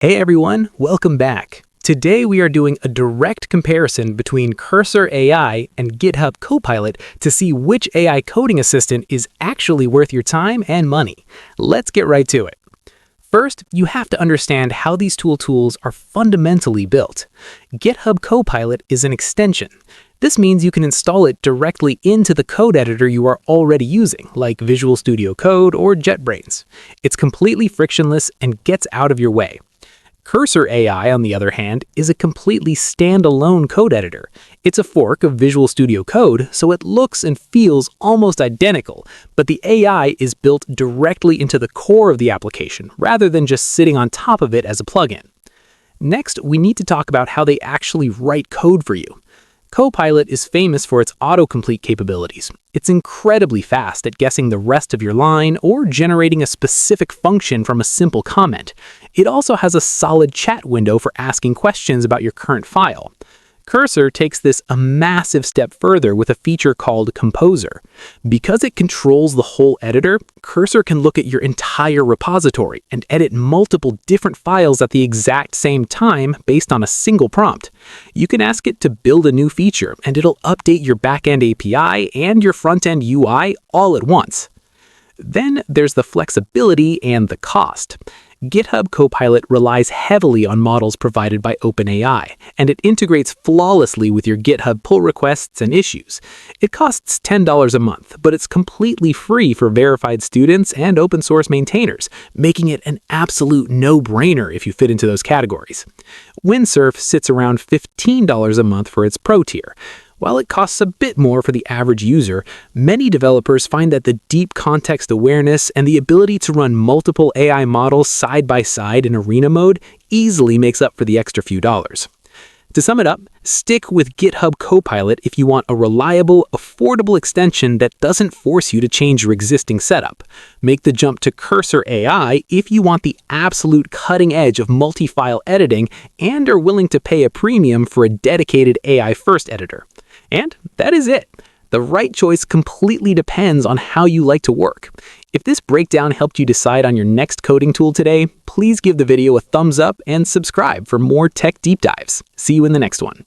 Hey everyone, welcome back. Today we are doing a direct comparison between Cursor AI and GitHub Copilot to see which AI coding assistant is actually worth your time and money. Let's get right to it. First, you have to understand how these tools are fundamentally built. GitHub Copilot is an extension. This means you can install it directly into the code editor you are already using, like Visual Studio Code or JetBrains. It's completely frictionless and gets out of your way. Cursor AI, on the other hand, is a completely standalone code editor. It's a fork of Visual Studio Code, so it looks and feels almost identical, but the AI is built directly into the core of the application, rather than just sitting on top of it as a plugin. Next, we need to talk about how they actually write code for you. Copilot is famous for its autocomplete capabilities. It's incredibly fast at guessing the rest of your line or generating a specific function from a simple comment. It also has a solid chat window for asking questions about your current file. Cursor takes this a massive step further with a feature called Composer. Because it controls the whole editor, Cursor can look at your entire repository and edit multiple different files at the exact same time based on a single prompt. You can ask it to build a new feature, and it'll update your backend API and your front-end UI all at once. Then there's the flexibility and the cost. GitHub Copilot relies heavily on models provided by OpenAI, and it integrates flawlessly with your GitHub pull requests and issues. It costs $10 a month, but it's completely free for verified students and open source maintainers, making it an absolute no-brainer if you fit into those categories. Windsurf sits around $15 a month for its pro tier. While it costs a bit more for the average user, many developers find that the deep context awareness and the ability to run multiple AI models side by side in arena mode easily makes up for the extra few dollars. To sum it up, stick with GitHub Copilot if you want a reliable, affordable extension that doesn't force you to change your existing setup. Make the jump to Cursor AI if you want the absolute cutting edge of multi-file editing and are willing to pay a premium for a dedicated AI-first editor. And that is it. The right choice completely depends on how you like to work. If this breakdown helped you decide on your next coding tool today, please give the video a thumbs up and subscribe for more tech deep dives. See you in the next one.